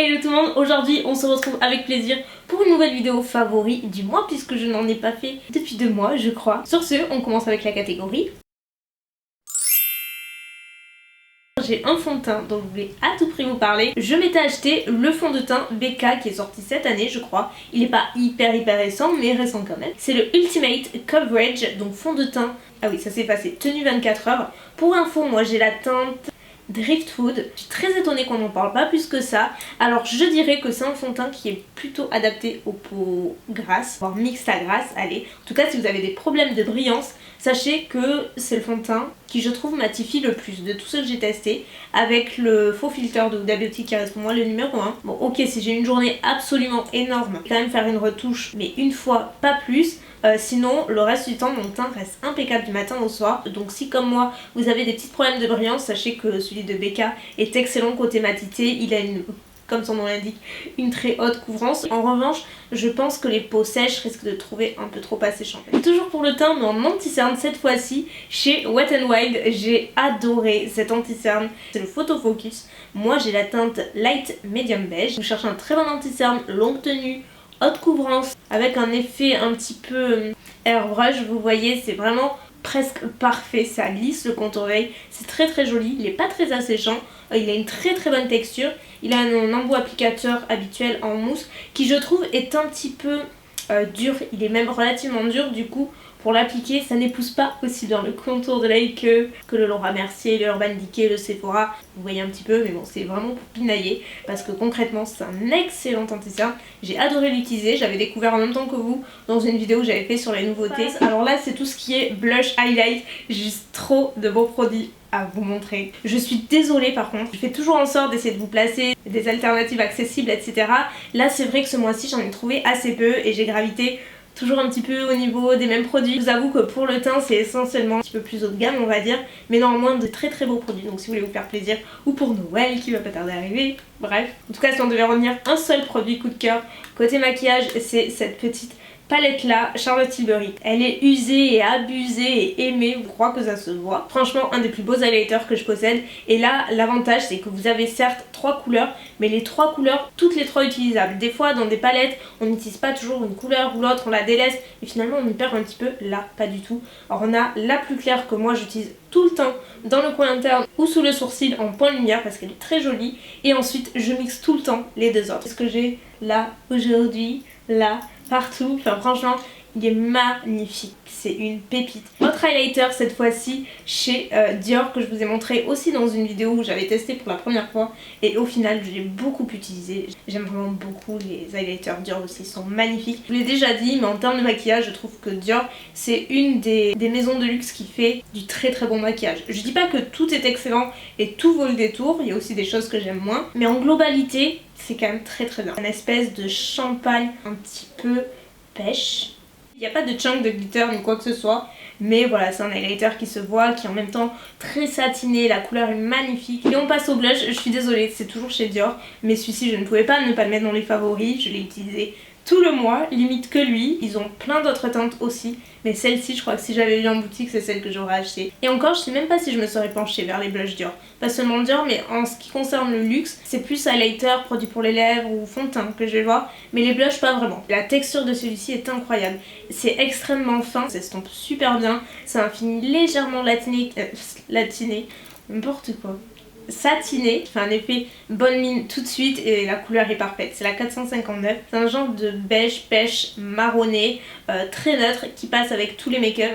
Hello tout le monde, aujourd'hui on se retrouve avec plaisir pour une nouvelle vidéo favori du mois puisque je n'en ai pas fait depuis 2 mois je crois. Sur ce, on commence avec la catégorie. J'ai un fond de teint dont je voulais à tout prix vous parler. Je m'étais acheté le fond de teint BK qui est sorti cette année je crois. Il n'est pas hyper récent mais récent quand même. C'est le Ultimate Coverage, donc fond de teint. Ah oui ça s'est passé, tenue 24 heures. Pour info moi j'ai la teinte Driftwood. Je suis très étonnée qu'on n'en parle pas plus que ça. Alors je dirais que c'est un fond de teint qui est plutôt adapté aux peaux grasses, voire mixte à grasse, allez. En tout cas si vous avez des problèmes de brillance, sachez que c'est le fond de teint qui je trouve matifie le plus de tous ceux que j'ai testé, avec le faux filtre de Huda Beauty qui reste pour moi le numéro 1. Bon ok, si j'ai une journée absolument énorme, je vais quand même faire une retouche, mais une fois, pas plus. Sinon le reste du temps mon teint reste impeccable du matin au soir. Donc si comme moi vous avez des petits problèmes de brillance, sachez que celui de BK est excellent côté matité. Il a une, comme son nom l'indique, une très haute couvrance. En revanche je pense que les peaux sèches risquent de trouver un peu trop asséchant. Toujours pour le teint mais en anti-cerne cette fois-ci chez Wet n Wild. J'ai adoré cet anti-cerne, c'est le Photo Focus. Moi j'ai la teinte Light Medium Beige. Vous cherchez un très bon anti-cerne, longue tenue, haute couvrance, avec un effet un petit peu airbrush, vous voyez c'est vraiment presque parfait, ça lisse le contour-œil, c'est très joli, il n'est pas très asséchant, il a une très bonne texture, il a un embout applicateur habituel en mousse qui je trouve est un petit peu dur, il est même relativement dur du coup. Pour l'appliquer, ça n'épouse pas aussi bien le contour de l'œil que le Laura Mercier, le Urban Decay, le Sephora. Vous voyez un petit peu, mais bon, c'est vraiment pour pinailler parce que concrètement, c'est un excellent anti-cerne. J'ai adoré l'utiliser, j'avais découvert en même temps que vous dans une vidéo que j'avais fait sur les nouveautés. Alors là, c'est tout ce qui est blush, highlight, juste trop de beaux produits à vous montrer. Je suis désolée par contre, je fais toujours en sorte d'essayer de vous placer des alternatives accessibles, etc. Là, c'est vrai que ce mois-ci, j'en ai trouvé assez peu et j'ai gravité toujours un petit peu au niveau des mêmes produits. Je vous avoue que pour le teint c'est essentiellement un petit peu plus haut de gamme on va dire, mais néanmoins de très beaux produits, donc si vous voulez vous faire plaisir, ou pour Noël qui va pas tarder à arriver, bref. En tout cas si on devait retenir un seul produit coup de cœur côté maquillage, c'est cette petite palette là, Charlotte Tilbury. Elle est usée et abusée et aimée, je crois que ça se voit. Franchement un des plus beaux highlighters que je possède. Et là l'avantage c'est que vous avez certes 3 couleurs, mais les 3 couleurs, toutes les 3 utilisables. Des fois dans des palettes on n'utilise pas toujours une couleur ou l'autre, on la délaisse et finalement on y perd un petit peu. Là pas du tout. Alors on a la plus claire que moi j'utilise tout le temps dans le coin interne ou sous le sourcil en point lumière parce qu'elle est très jolie. Et ensuite je mixe tout le temps les deux autres. C'est ce que j'ai là aujourd'hui, là, partout, enfin franchement il est magnifique, c'est une pépite. Autre highlighter cette fois-ci chez Dior que je vous ai montré aussi dans une vidéo où j'avais testé pour la première fois et au final je l'ai beaucoup utilisé. J'aime vraiment beaucoup les highlighters Dior aussi, ils sont magnifiques. Je vous l'ai déjà dit mais en termes de maquillage je trouve que Dior c'est une des maisons de luxe qui fait du très bon maquillage. Je dis pas que tout est excellent et tout vaut le détour, il y a aussi des choses que j'aime moins, mais en globalité c'est quand même très bien. Une espèce de champagne un petit peu pêche. Il n'y a pas de chunk de glitter ni quoi que ce soit, mais voilà c'est un highlighter qui se voit, qui est en même temps très satiné, la couleur est magnifique. Et on passe au blush, je suis désolée c'est toujours chez Dior, mais celui-ci je ne pouvais pas ne pas le mettre dans les favoris, je l'ai utilisé tout le mois, limite que lui. Ils ont plein d'autres teintes aussi, mais celle-ci je crois que si j'avais vu en boutique c'est celle que j'aurais achetée. Et encore je sais même pas si je me serais penchée vers les blushs Dior, pas seulement Dior mais en ce qui concerne le luxe c'est plus highlighter, produit pour les lèvres ou fond de teint que je vais voir, mais les blushs pas vraiment. La texture de celui-ci est incroyable, c'est extrêmement fin, ça s'estompe super bien, c'est un fini légèrement latiné, n'importe quoi, satiné, fait un effet bonne mine tout de suite et la couleur est parfaite. C'est la 459, c'est un genre de beige pêche marronné très neutre qui passe avec tous les make-up.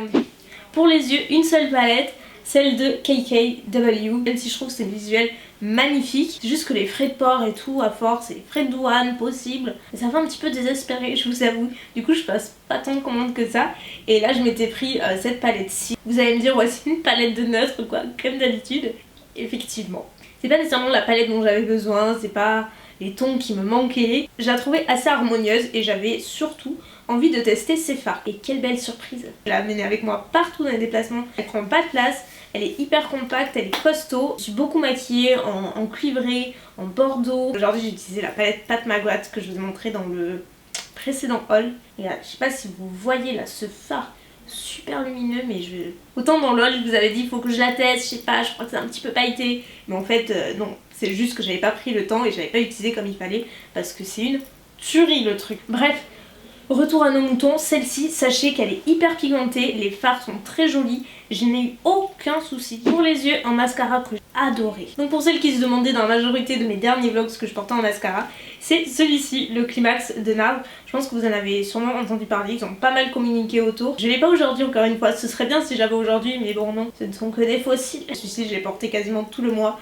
Pour les yeux, une seule palette, celle de KKW, même si je trouve que c'est un visuel magnifique. C'est juste que les frais de port et tout à force, et les frais de douane possible, et ça fait un petit peu désespéré je vous avoue. Du coup je passe pas tant de commandes que ça et là je m'étais pris cette palette-ci. Vous allez me dire ouais c'est une palette de neutre quoi, comme d'habitude. Effectivement, c'est pas nécessairement la palette dont j'avais besoin, c'est pas les tons qui me manquaient. Je la trouvais assez harmonieuse et j'avais surtout envie de tester ses fards. Et quelle belle surprise! Je l'ai amenée avec moi partout dans les déplacements, elle prend pas de place, elle est hyper compacte, elle est costaud. Je suis beaucoup maquillée en cuivré, en bordeaux. Aujourd'hui j'ai utilisé la palette Pat McGrath que je vous ai montré dans le précédent haul. Et là, je sais pas si vous voyez là ce fard super lumineux, mais autant dans l'ol je vous avais dit il faut que je la teste, je sais pas, je crois que c'est un petit peu pailleté, mais en fait non, c'est juste que j'avais pas pris le temps et j'avais pas utilisé comme il fallait parce que c'est une tuerie le truc. Bref, retour à nos moutons, celle-ci, sachez qu'elle est hyper pigmentée, les fards sont très jolis, je n'ai eu aucun souci. Pour les yeux, un mascara que j'ai adoré. Donc pour celles qui se demandaient dans la majorité de mes derniers vlogs ce que je portais en mascara, c'est celui-ci, le Climax de NARS. Je pense que vous en avez sûrement entendu parler, ils ont pas mal communiqué autour. Je l'ai pas aujourd'hui encore une fois, ce serait bien si j'avais aujourd'hui, mais bon non, ce ne sont que des fossiles. Celui-ci je l'ai porté quasiment tout le mois,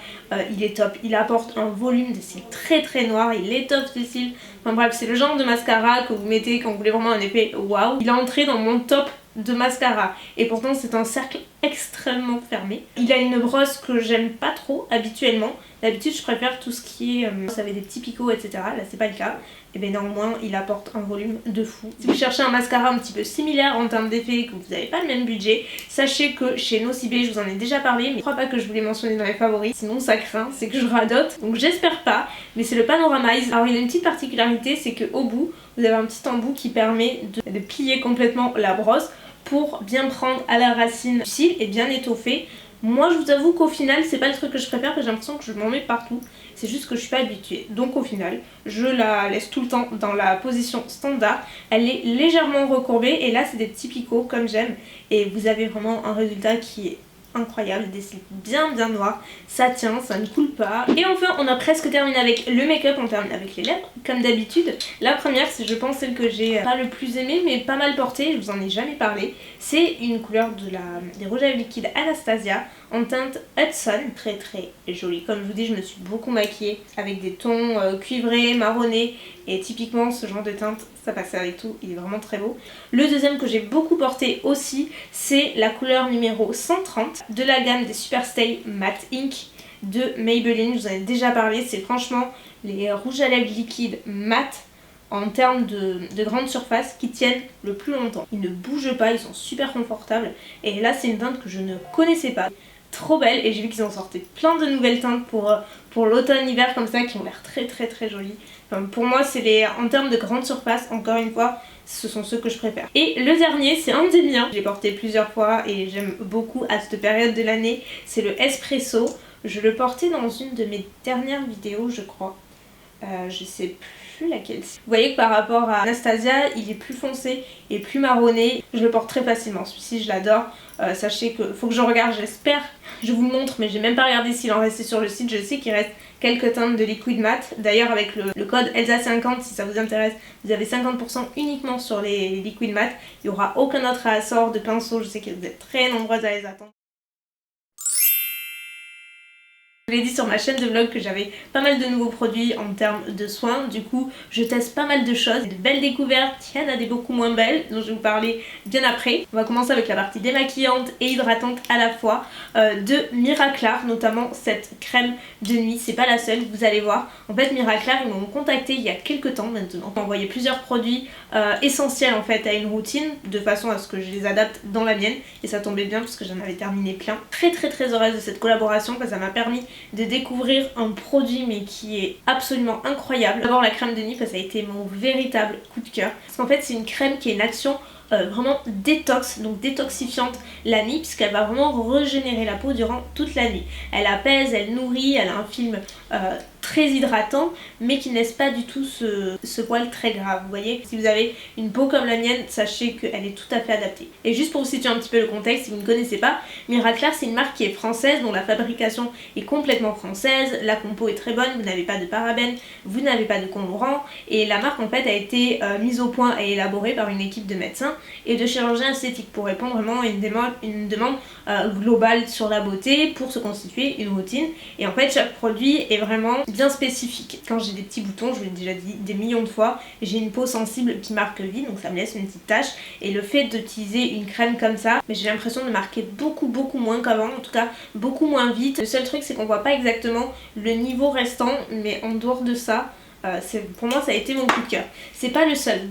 il est top, il apporte un volume de cils très très noir, il étoffe les cils. Enfin bref, c'est le genre de mascara que vous mettez quand vous voulez vraiment un effet waouh. Il est entré dans mon top de mascara et pourtant c'est un cercle extrêmement fermé. Il a une brosse que j'aime pas trop habituellement. D'habitude je préfère tout ce qui est ça avait des petits picots etc. Là c'est pas le cas. Et bien néanmoins il apporte un volume de fou. Si vous cherchez un mascara un petit peu similaire en termes d'effet et que vous n'avez pas le même budget, sachez que chez Nocibé, je vous en ai déjà parlé mais je crois pas que je vous l'ai mentionné dans les favoris, sinon ça craint, c'est que je radote, donc j'espère pas, mais c'est le Panoramize. Alors il a une petite particularité, c'est qu'au bout vous avez un petit embout qui permet de plier complètement la brosse pour bien prendre à la racine du cil et bien étoffer. Moi je vous avoue qu'au final c'est pas le truc que je préfère parce que j'ai l'impression que je m'en mets partout, c'est juste que je suis pas habituée. Donc au final je la laisse tout le temps dans la position standard, elle est légèrement recourbée et là c'est des petits picots comme j'aime et vous avez vraiment un résultat qui est incroyable, des cils bien noirs, ça tient, ça ne coule pas. Et enfin on a presque terminé avec le make-up, on termine avec les lèvres comme d'habitude. La première c'est je pense celle que j'ai pas le plus aimée mais pas mal portée, je vous en ai jamais parlé. C'est une couleur des rouges à lèvres liquides Anastasia en teinte Hudson, très jolie. Comme je vous dis je me suis beaucoup maquillée avec des tons cuivrés, marronnés et typiquement ce genre de teinte ça passe avec tout, il est vraiment très beau. Le deuxième que j'ai beaucoup porté aussi c'est la couleur numéro 130 de la gamme des Superstay Matte Ink de Maybelline. Je vous en ai déjà parlé, c'est franchement les rouges à lèvres liquides mat en termes de grande surface qui tiennent le plus longtemps. Ils ne bougent pas, ils sont super confortables et là c'est une teinte que je ne connaissais pas. Trop belle et j'ai vu qu'ils ont sorti plein de nouvelles teintes pour l'automne-hiver comme ça qui ont l'air très jolies. Enfin, pour moi c'est en termes de grande surface, encore une fois, ce sont ceux que je préfère. Et le dernier c'est un des miens, j'ai porté plusieurs fois et j'aime beaucoup à cette période de l'année, c'est le Espresso. Je le portais dans une de mes dernières vidéos je crois, je sais plus laquelle. Vous voyez que par rapport à Anastasia il est plus foncé et plus marronné, je le porte très facilement, celui-ci je l'adore. Sachez que faut que je regarde, j'espère, je vous le montre mais j'ai même pas regardé s'il en restait sur le site, je sais qu'il reste quelques teintes de liquid matte. D'ailleurs avec le code ELSA50 si ça vous intéresse, vous avez 50% uniquement sur les liquid matte, il n'y aura aucun autre assort de pinceau, je sais que vous êtes très nombreuses à les attendre. Je l'ai dit sur ma chaîne de vlog que j'avais pas mal de nouveaux produits en termes de soins, du coup je teste pas mal de choses, de belles découvertes, il y en a des beaucoup moins belles dont je vais vous parler bien après. On va commencer avec la partie démaquillante et hydratante à la fois de Miraclar, notamment cette crème de nuit, c'est pas la seule, vous allez voir. En fait Miraclar ils m'ont contacté il y a quelques temps maintenant, ils m'ont envoyé plusieurs produits essentiels en fait à une routine de façon à ce que je les adapte dans la mienne et ça tombait bien parce que j'en avais terminé plein. Très heureuse de cette collaboration parce que ça m'a permis de découvrir un produit mais qui est absolument incroyable. D'abord la crème de nuit parce que ça a été mon véritable coup de cœur parce qu'en fait c'est une crème qui a une action vraiment détox, donc détoxifiante la nuit puisqu'elle va vraiment régénérer la peau durant toute la nuit. Elle apaise, elle nourrit, elle a un film très hydratant mais qui ne laisse pas du tout ce poil très grave. Vous voyez, si vous avez une peau comme la mienne, sachez qu'elle est tout à fait adaptée. Et juste pour vous situer un petit peu le contexte, si vous ne connaissez pas, Miraclar c'est une marque qui est française dont la fabrication est complètement française, la compo est très bonne, vous n'avez pas de parabènes, vous n'avez pas de colorants et la marque en fait a été mise au point et élaborée par une équipe de médecins et de chirurgiens esthétiques pour répondre vraiment à une demande globale sur la beauté pour se constituer une routine. Et en fait chaque produit est vraiment bien spécifique. Quand j'ai des petits boutons, je vous l'ai déjà dit des millions de fois, j'ai une peau sensible qui marque vie donc ça me laisse une petite tache et le fait d'utiliser une crème comme ça, j'ai l'impression de marquer beaucoup moins qu'avant, en tout cas beaucoup moins vite. Le seul truc c'est qu'on voit pas exactement le niveau restant mais en dehors de ça, pour moi ça a été mon coup de cœur. C'est pas le seul.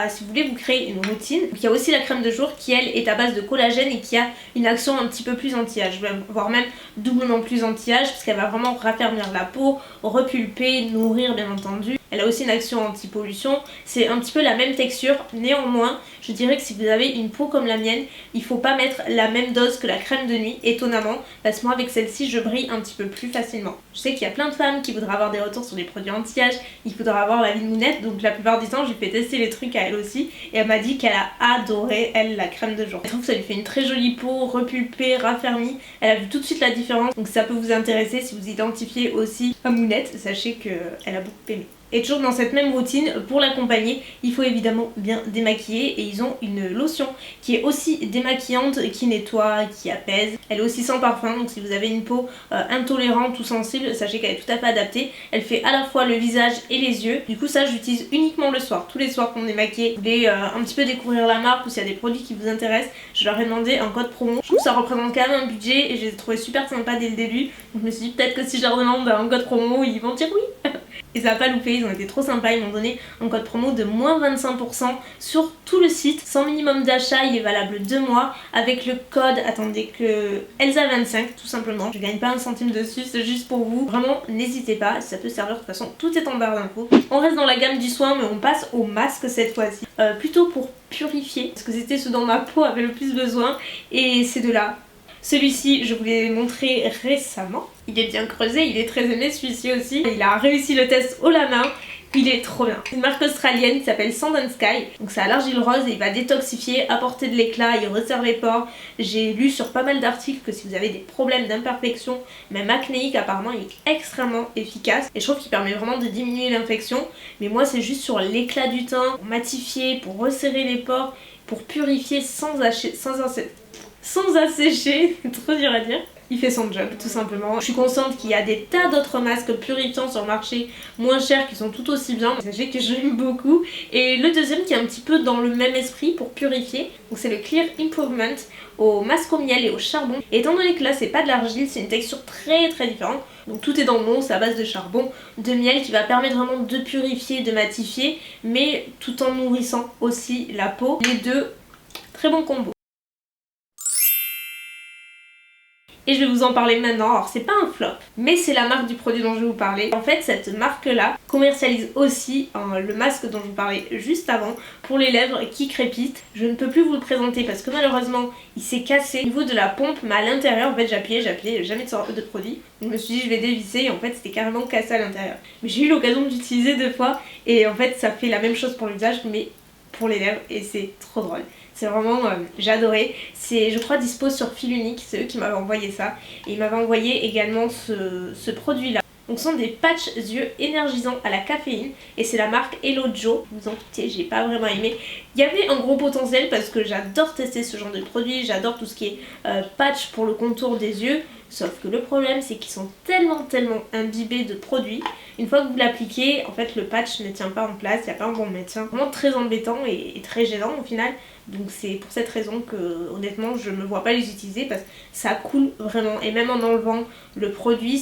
Si vous voulez vous créer une routine, il y a aussi la crème de jour qui elle est à base de collagène et qui a une action un petit peu plus anti-âge, voire même doublement plus anti-âge parce qu'elle va vraiment raffermir la peau, repulper, nourrir bien entendu. Elle a aussi une action anti-pollution. C'est un petit peu la même texture. Néanmoins, je dirais que si vous avez une peau comme la mienne, il faut pas mettre la même dose que la crème de nuit, étonnamment, parce que moi avec celle-ci je brille un petit peu plus facilement. Je sais qu'il y a plein de femmes qui voudraient avoir des retours sur les produits anti-âge, il faudra avoir la vie de mounette, donc la plupart du temps je lui fais tester les trucs à elle aussi, et elle m'a dit qu'elle a adoré elle la crème de jour. Je trouve que ça lui fait une très jolie peau, repulpée, raffermie, elle a vu tout de suite la différence, donc ça peut vous intéresser si vous identifiez aussi à mounette, sachez qu'elle a beaucoup aimé. Et toujours dans cette même routine, pour l'accompagner, il faut évidemment bien démaquiller et ils ont une lotion qui est aussi démaquillante, qui nettoie, qui apaise. Elle est aussi sans parfum, donc si vous avez une peau intolérante ou sensible, sachez qu'elle est tout à fait adaptée. Elle fait à la fois le visage et les yeux. Du coup ça j'utilise uniquement le soir, tous les soirs qu'on est maquillé. Vous voulez un petit peu découvrir la marque ou s'il y a des produits qui vous intéressent, je leur ai demandé un code promo. Je trouve que ça représente quand même un budget et je les ai trouvés super sympas dès le début. Donc je me suis dit peut-être que si je leur demande un code promo, ils vont dire oui. Et ça n'a pas loupé, ils ont été trop sympas, ils m'ont donné un code promo de moins 25% sur tout le site. Sans minimum d'achat, il est valable 2 mois avec le code, attendez, que Elsa25 tout simplement. Je gagne pas un centime dessus, c'est juste pour vous. Vraiment, n'hésitez pas, ça peut servir de toute façon, tout est en barre d'infos. On reste dans la gamme du soin mais on passe au masque cette fois-ci. Plutôt pour purifier, parce que c'était ce dont ma peau avait le plus besoin et c'est de là. Celui-ci, je vous l'ai montré récemment. Il est bien creusé, il est très aimé celui-ci aussi. Il a réussi le test haut la main. Il est trop bien. C'est une marque australienne qui s'appelle Sand and Sky. Donc c'est à l'argile rose et il va détoxifier, apporter de l'éclat, il resserre les pores. J'ai lu sur pas mal d'articles que si vous avez des problèmes d'imperfection, même acnéique, apparemment il est extrêmement efficace. Et je trouve qu'il permet vraiment de diminuer l'infection. Mais moi c'est juste sur l'éclat du teint, pour matifier, pour resserrer les pores, pour purifier sans assécher, c'est trop dur à dire. Il fait son job tout simplement. Je suis consciente qu'il y a des tas d'autres masques purifiants sur le marché moins chers qui sont tout aussi bien. Sachez que je l'aime beaucoup. Et le deuxième qui est un petit peu dans le même esprit pour purifier. Donc c'est le Clear Improvement au masque au miel et au charbon. Et étant donné que là c'est pas de l'argile, c'est une texture très différente. Donc tout est dans le nom, c'est à base de charbon, de miel qui va permettre vraiment de purifier, de matifier, mais tout en nourrissant aussi la peau. Les deux, très bon combo. Et je vais vous en parler maintenant. Alors c'est pas un flop, mais c'est la marque du produit dont je vais vous parler. En fait cette marque là commercialise aussi le masque dont je vous parlais juste avant pour les lèvres qui crépitent. Je ne peux plus vous le présenter parce que malheureusement il s'est cassé au niveau de la pompe, mais à l'intérieur en fait j'appuyais, jamais de produit. Donc je me suis dit je vais dévisser et en fait c'était carrément cassé à l'intérieur. Mais j'ai eu l'occasion d'utiliser 2 fois et en fait ça fait la même chose pour le visage mais pour les lèvres et c'est trop drôle. C'est vraiment, j'ai adoré. C'est je crois dispo sur fil unique, c'est eux qui m'avaient envoyé ça. Et ils m'avaient envoyé également ce produit là. Donc ce sont des patchs yeux énergisants à la caféine et c'est la marque Hello Joe. Vous en doutez, j'ai pas vraiment aimé. Il y avait un gros potentiel parce que j'adore tester ce genre de produit, j'adore tout ce qui est patch pour le contour des yeux. Sauf que le problème c'est qu'ils sont tellement imbibés de produits. Une fois que vous l'appliquez, en fait le patch ne tient pas en place, il n'y a pas un bon maintien. Vraiment très embêtant et très gênant au final. Donc c'est pour cette raison que honnêtement je me vois pas les utiliser parce que ça coule vraiment. Et même en enlevant le produit,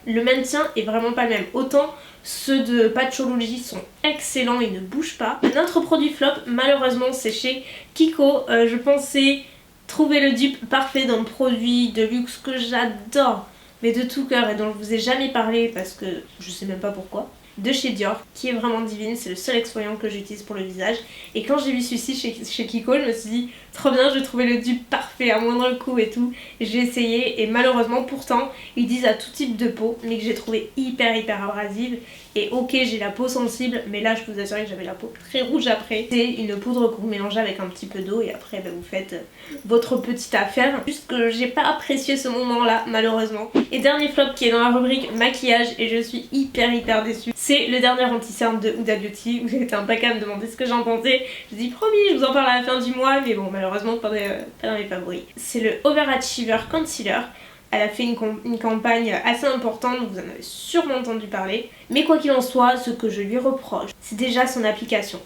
le maintien est vraiment pas le même. Autant ceux de Patchology sont excellents, ils ne bougent pas. Notre produit flop malheureusement c'est chez Kiko. Je pensais trouver le dupe parfait d'un produit de luxe que j'adore mais de tout cœur et dont je vous ai jamais parlé parce que je sais même pas pourquoi, de chez Dior qui est vraiment divine, c'est le seul exfoliant que j'utilise pour le visage et quand j'ai vu celui-ci chez Kiko je me suis dit trop bien, je vais trouver le dupe parfait à moindre coût et tout. J'ai essayé et malheureusement pourtant ils disent à tout type de peau mais que j'ai trouvé hyper abrasive. Et ok j'ai la peau sensible mais là je peux vous assurer que j'avais la peau très rouge après. C'est une poudre que vous mélangez avec un petit peu d'eau et après vous faites votre petite affaire. Juste que j'ai pas apprécié ce moment là malheureusement. Et dernier flop qui est dans la rubrique maquillage et je suis hyper déçue. C'est le dernier anti-cerne de Huda Beauty. Vous avez été un paquet à me demander ce que j'en pensais. Je dis promis je vous en parle à la fin du mois mais bon malheureusement pas dans mes favoris. C'est le Overachiever Concealer. Elle a fait une campagne assez importante, vous en avez sûrement entendu parler. Mais quoi qu'il en soit, ce que je lui reproche, c'est déjà son application.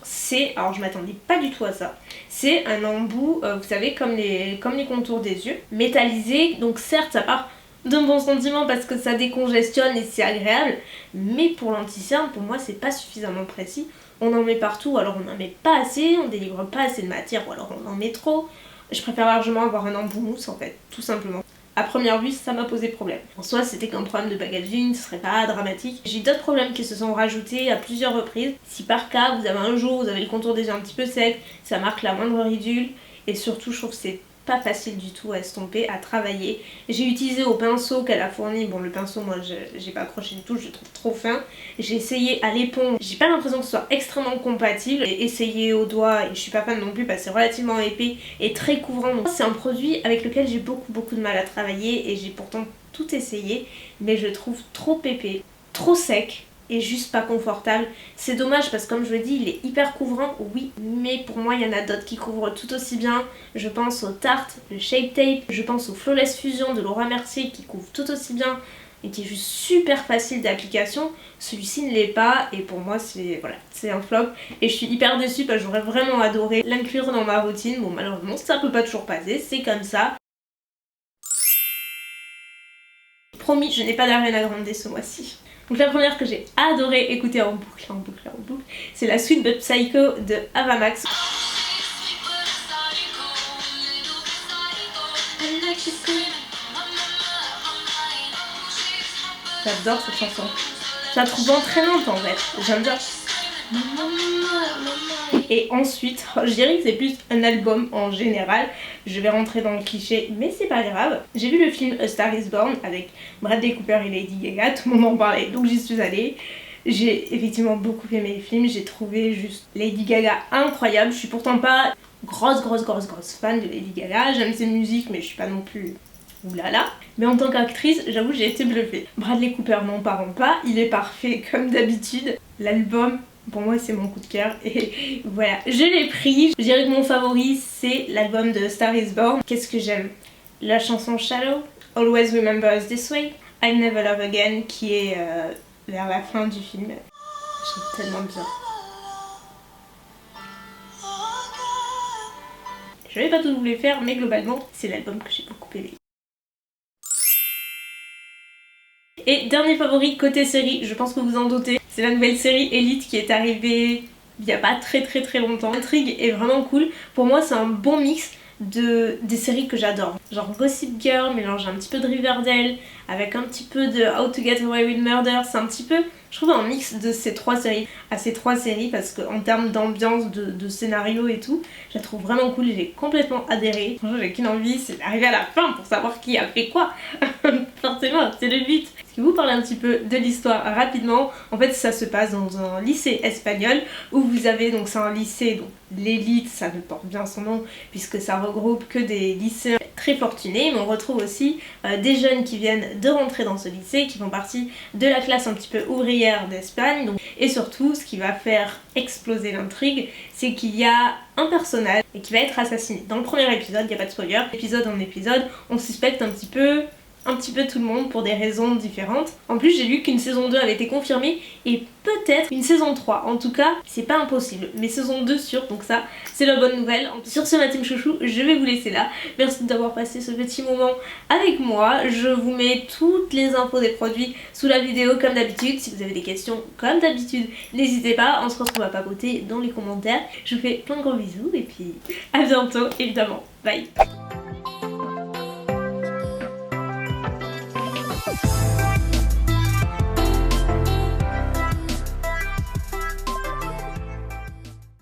Alors je m'attendais pas du tout à ça, c'est un embout, vous savez, comme les contours des yeux, métallisé. Donc certes, ça part d'un bon sentiment parce que ça décongestionne et c'est agréable. Mais pour l'anti-cerne, pour moi, c'est pas suffisamment précis. On en met partout, alors on n'en met pas assez, on délivre pas assez de matière ou alors on en met trop. Je préfère largement avoir un embout mousse en fait, tout simplement. à première vue ça m'a posé problème. En soi c'était qu'un problème de packaging, ce serait pas dramatique. J'ai d'autres problèmes qui se sont rajoutés à plusieurs reprises. Si par cas vous avez un jour, vous avez le contour déjà un petit peu sec, ça marque la moindre ridule, et surtout je trouve que c'est pas facile du tout à estomper, à travailler. J'ai utilisé au pinceau qu'elle a fourni, bon le pinceau moi j'ai pas accroché du tout, je le trouve trop fin. J'ai essayé à l'éponge, j'ai pas l'impression que ce soit extrêmement compatible. J'ai essayé au doigt et je suis pas fan non plus parce que c'est relativement épais et très couvrant. Donc c'est un produit avec lequel j'ai beaucoup de mal à travailler et j'ai pourtant tout essayé, mais je le trouve trop épais, trop sec et juste pas confortable. C'est dommage parce que comme je le dis, il est hyper couvrant, oui, mais pour moi il y en a d'autres qui couvrent tout aussi bien. Je pense au Tarte, le Shape Tape, je pense au Flawless Fusion de Laura Mercier qui couvre tout aussi bien et qui est juste super facile d'application. Celui-ci ne l'est pas et pour moi c'est voilà, c'est un flop et je suis hyper déçue parce que j'aurais vraiment adoré l'inclure dans ma routine. Bon malheureusement ça peut pas toujours passer, c'est comme ça. Promis, je n'ai pas d'Ariana Grande ce mois-ci. Donc la première que j'ai adoré écouter en boucle, c'est la Sweet But Psycho de Ava Max. J'adore cette chanson. Je la trouve entraînante en fait. J'aime bien. Et ensuite, je dirais que c'est plus un album en général. Je vais rentrer dans le cliché, mais c'est pas grave. J'ai vu le film A Star Is Born avec Bradley Cooper et Lady Gaga, tout le monde en parlait, donc j'y suis allée. J'ai effectivement beaucoup aimé le film, j'ai trouvé juste Lady Gaga incroyable. Je suis pourtant pas grosse fan de Lady Gaga, j'aime ses musiques mais je suis pas non plus oulala. Mais en tant qu'actrice, j'avoue j'ai été bluffée. Bradley Cooper, n'en parlons pas, il est parfait comme d'habitude. L'album, pour moi c'est mon coup de cœur et voilà, je l'ai pris. Je dirais que mon favori c'est l'album de Star Is Born. Qu'est-ce que j'aime? La chanson Shallow, Always Remember Us This Way, I'll Never Love Again qui est vers la fin du film. J'aime tellement bien. Je vais pas tout vous les faire mais globalement c'est l'album que j'ai beaucoup aimé. Et dernier favori côté série, je pense que vous en doutez, c'est la nouvelle série Elite qui est arrivée il n'y a pas très longtemps. L'intrigue est vraiment cool, pour moi c'est un bon mix des séries que j'adore. Genre Gossip Girl mélange un petit peu de Riverdale avec un petit peu de How to Get Away with Murder, c'est un petit peu, je trouve, un mix de ces trois séries, parce qu'en termes d'ambiance, de scénario et tout, je la trouve vraiment cool, j'ai complètement adhéré. Franchement j'ai qu'une envie, c'est d'arriver à la fin pour savoir qui a fait quoi. Forcément, c'est le but. Je vais vous parler un petit peu de l'histoire rapidement. En fait ça se passe dans un lycée espagnol où vous avez, donc c'est un lycée, donc l'élite, ça ne porte bien son nom puisque ça regroupe que des lycéens très fortunés, mais on retrouve aussi des jeunes qui viennent de rentrer dans ce lycée, qui font partie de la classe un petit peu ouvrière d'Espagne. Et surtout, ce qui va faire exploser l'intrigue, c'est qu'il y a un personnage qui va être assassiné. Dans le premier épisode, il n'y a pas de spoiler, épisode en épisode, on suspecte un petit peu tout le monde pour des raisons différentes. En plus j'ai lu qu'une saison 2 avait été confirmée et peut-être une saison 3. En tout cas c'est pas impossible, mais saison 2 sûre, donc ça c'est la bonne nouvelle. Sur ce ma team chouchou, je vais vous laisser là. Merci d'avoir passé ce petit moment avec moi. Je vous mets toutes les infos des produits sous la vidéo comme d'habitude. Si vous avez des questions comme d'habitude, n'hésitez pas, on se retrouve à papoter dans les commentaires. Je vous fais plein de gros bisous et puis à bientôt évidemment. Bye.